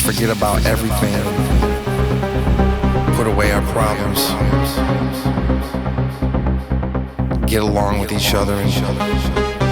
forget about everything. Put away our problems. Get along with each other and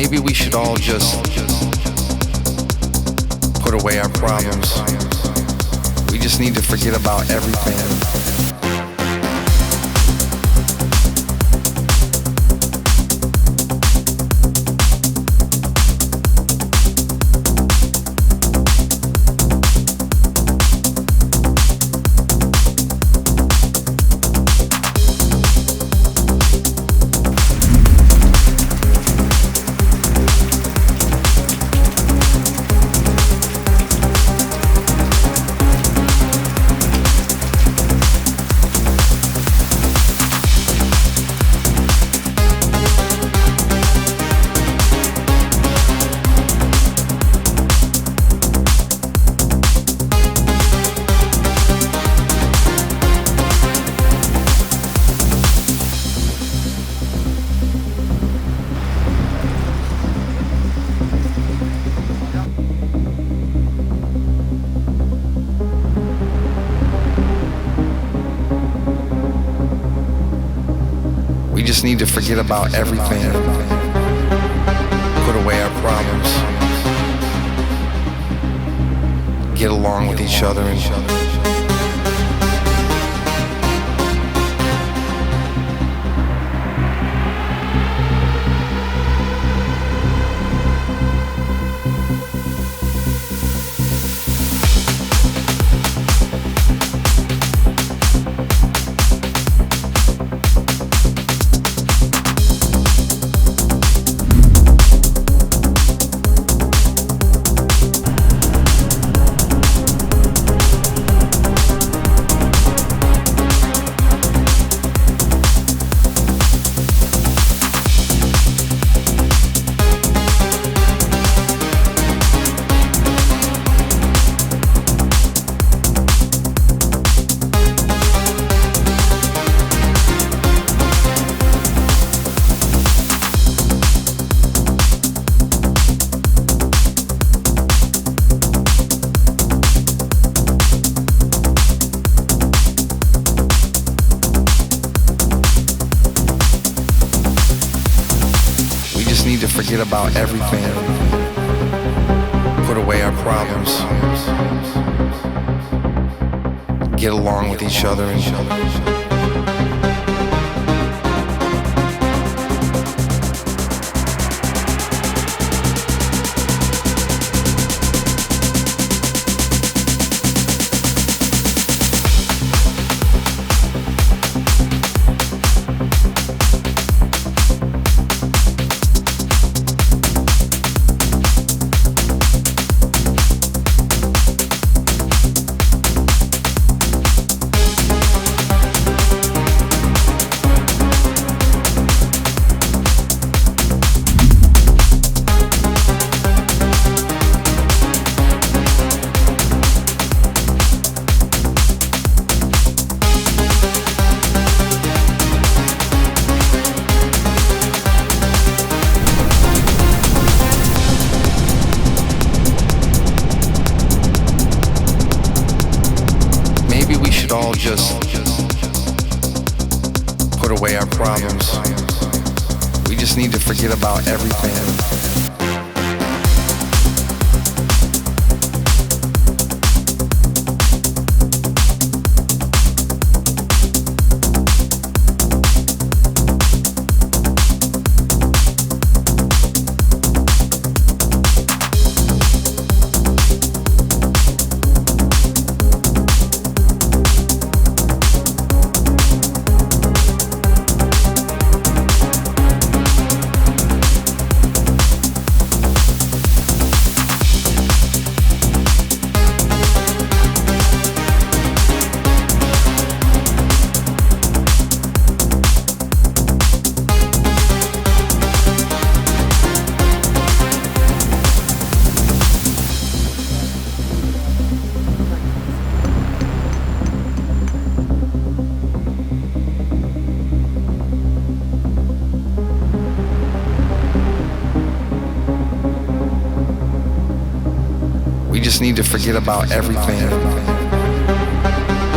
maybe we should all just put away our problems. We just need to forget about everything. We just need to forget about everything. Put away our problems. Get along with each other and need to forget about everything. Put away our problems. Get along with each other and all just put away our problems. We just need to forget about everything. just need to forget about everything.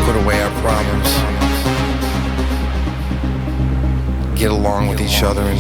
Put away our problems. Get along with each other and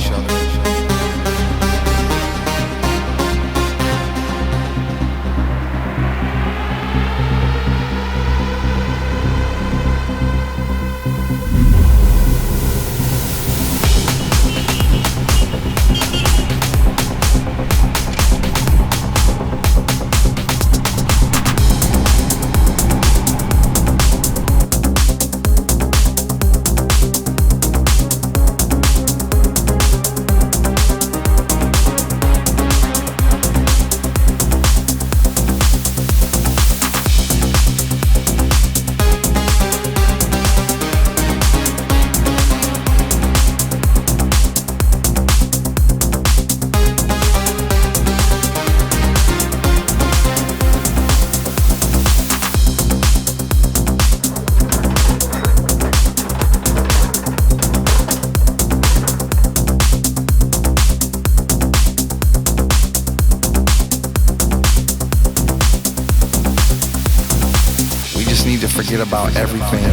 need to forget about everything.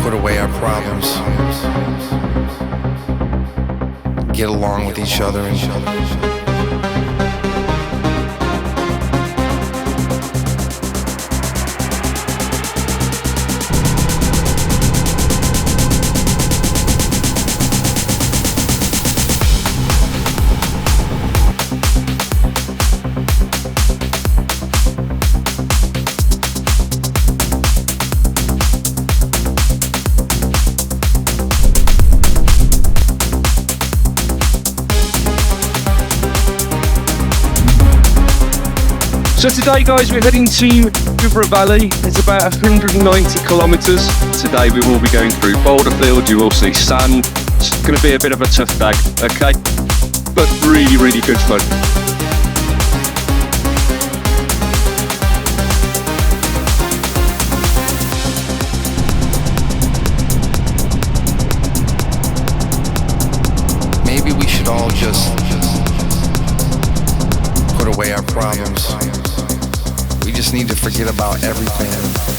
Put away our problems. Get along with each other and So today guys, we're heading to Nubra Valley. It's about 190 kilometres. Today we will be going through boulder field, you will see sand. It's going to be a bit of a tough day, okay? But really, really good fun. maybe we should all just put away our problems. We just need to forget about everything.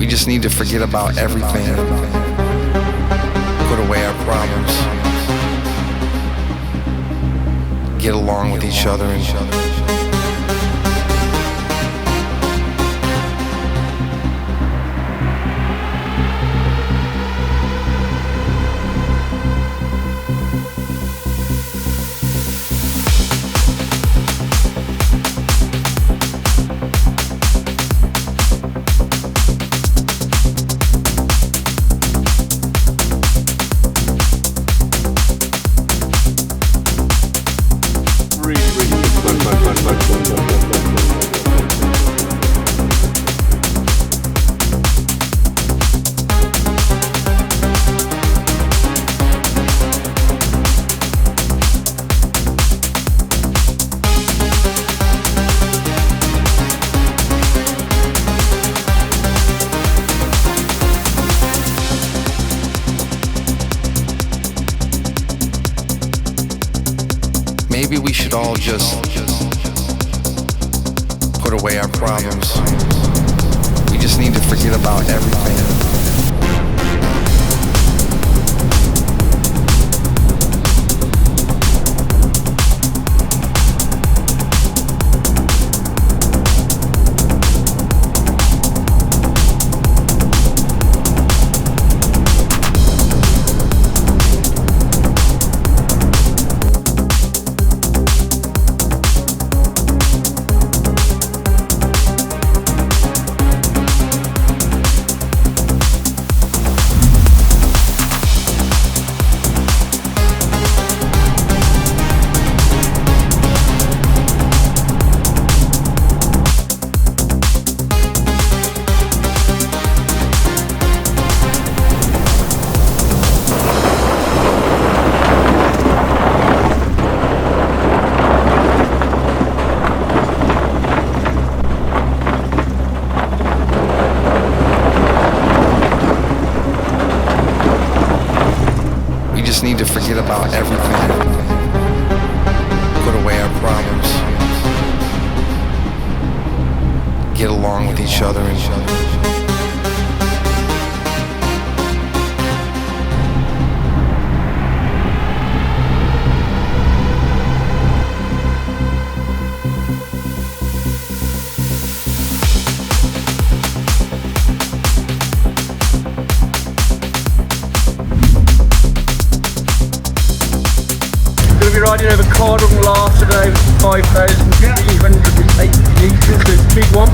We just need to forget about everything. Put away our problems. Get along with each other and maybe we should all just put away our problems. We just need to forget about everything. forget about everything. Put away our problems. Get along with each other and We're riding over Pangong last today with 5,380 metres, so it's a big one.